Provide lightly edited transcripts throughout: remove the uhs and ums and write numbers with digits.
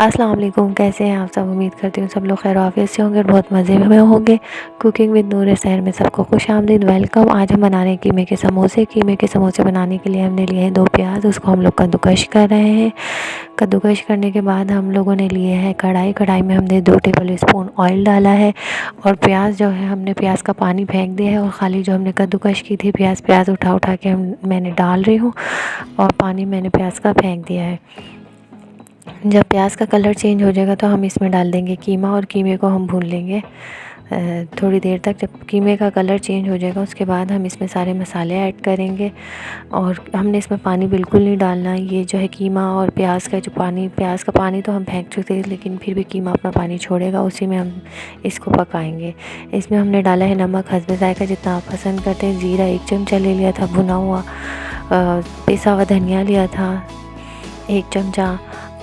अस्सलाम वालेकुम, कैसे हैं आप सब। उम्मीद करती हूँ सब लोग खैर आफियत से होंगे और बहुत मज़े में होंगे। कुकिंग विद नूर शहर में सबको खुशामदीद, वेलकम। आज हम बना रहे हैं कीमे के समोसे। कीमे के समोसे बनाने के लिए हमने लिए हैं 2 प्याज, उसको हम लोग कद्दूकश कर रहे हैं। कद्दूकश करने के बाद हम लोगों ने लिए है कढ़ाई। कढ़ाई में हमने 2 टेबल स्पून ऑयल डाला है और प्याज जो है हमने प्याज का पानी फेंक दिया है और ख़ाली जो हमने कद्दूकश की थी प्याज उठा उठा के मैंने डाल रही हूँ और पानी मैंने प्याज का फेंक दिया है। जब प्याज का कलर चेंज हो जाएगा तो हम इसमें डाल देंगे कीमा और कीमे को हम भून लेंगे थोड़ी देर तक। जब कीमे का कलर चेंज हो जाएगा उसके बाद हम इसमें सारे मसाले ऐड करेंगे और हमने इसमें पानी बिल्कुल नहीं डालना। ये जो है कीमा और प्याज का जो पानी, प्याज का पानी तो हम फेंक चुके थे लेकिन फिर भी कीमा अपना पानी छोड़ेगा, उसी में हम इसको पकाएंगे। इसमें हमने डाला है नमक हस्बे ज़ायक़ा जितना आप पसंद करते हैं। ज़ीरा 1 चमचा ले लिया था, भुना हुआ पिसा हुआ धनिया लिया था 1 चमचा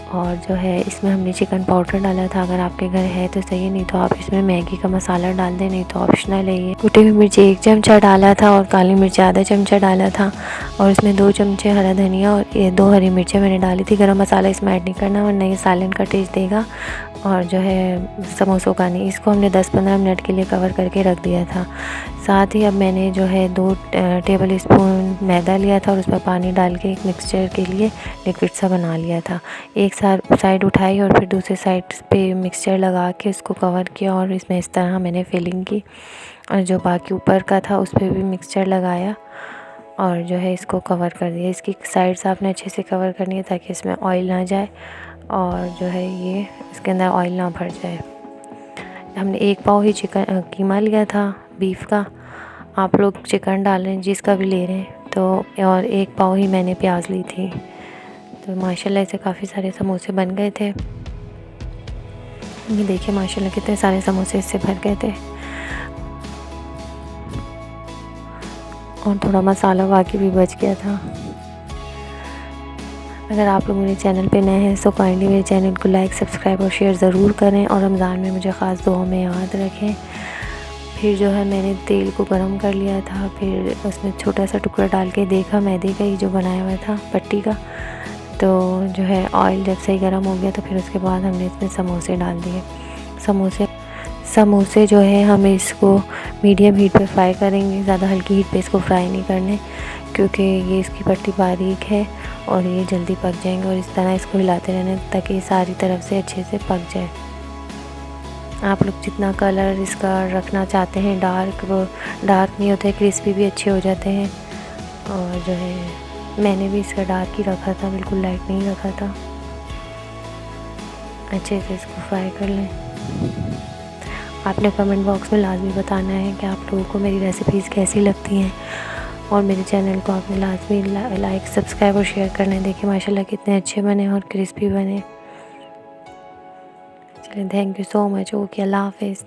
और जो है इसमें हमने चिकन पाउडर डाला था। अगर आपके घर है तो सही, नहीं तो आप इसमें मैगी का मसाला डाल दें, नहीं तो ऑप्शनल है ये। कुटी हुई मिर्ची 1 चमचा डाला था और काली मिर्च आधा चमचा डाला था और इसमें 2 चमचे हरा धनिया और ये 2 हरी मिर्चें मैंने डाली थी। गरम मसाला इसमें ऐड नहीं करना वरना ये सालन का टेस्ट देगा और जो है समोसों का नहीं। इसको हमने 10-15 मिनट के लिए कवर करके रख दिया था। साथ ही अब मैंने जो है 2 टेबल स्पून मैदा लिया था और उसमें पानी डाल के एक मिक्सचर के लिए लिक्विड सा बना लिया था। एक साइड उठाई और फिर दूसरी साइड पे मिक्सचर लगा के उसको कवर किया और इसमें इस तरह मैंने फिलिंग की और जो बाकी ऊपर का था उस पर भी मिक्सचर लगाया और जो है इसको कवर कर दिया। इसकी साइड्स आपने अच्छे से कवर करनी है ताकि इसमें ऑयल ना जाए और जो है ये इसके अंदर ऑयल ना भर जाए। हमने 1 पाव ही चिकन कीमा लिया था बीफ का, आप लोग चिकन डाल रहे हैं जिसका भी ले रहे हैं तो, और 1 पाव ही मैंने प्याज ली थी। तो माशाल्लाह से काफ़ी सारे समोसे बन गए थे। ये देखिए माशाल्लाह कितने सारे समोसे इससे भर गए थे और थोड़ा मसाला बाकी भी बच गया था। अगर आप लोग मेरे चैनल पे नए हैं तो काइंडली मेरे चैनल को लाइक, सब्सक्राइब और शेयर ज़रूर करें और रमज़ान में मुझे ख़ास दुआ में याद रखें। फिर जो है मैंने तेल को गरम कर लिया था, फिर उसमें छोटा सा टुकड़ा डाल के देखा मैदे का ही जो बनाया हुआ था पट्टी का, तो जो है ऑयल जब सही गर्म हो गया तो फिर उसके बाद हमने इसमें समोसे डाल दिए। समोसे जो है हमें इसको मीडियम हीट पे फ्राई करेंगे, ज़्यादा हल्की हीट पे इसको फ्राई नहीं करने क्योंकि ये इसकी पट्टी बारीक है और ये जल्दी पक जाएंगे। और इस तरह इसको हिलाते रहना ताकि ये सारी तरफ से अच्छे से पक जाए। आप लोग जितना कलर इसका रखना चाहते हैं डार्क, वो डार्क नहीं होता है, क्रिस्पी भी अच्छे हो जाते हैं। और जो है मैंने भी इसका डार्क ही रखा था, बिल्कुल लाइट नहीं रखा था। अच्छे से इसको फ्राई कर लें। आपने कमेंट बॉक्स में लाजमी बताना है कि आप लोगों को मेरी रेसिपीज़ कैसी लगती हैं और मेरे चैनल को आपने लाजमी लाइक, सब्सक्राइब और शेयर करना है। देखिए माशाल्लाह कितने अच्छे बने और क्रिस्पी बने। चलिए, thank you so much. Okay, अल्लाह हाफ़िज़।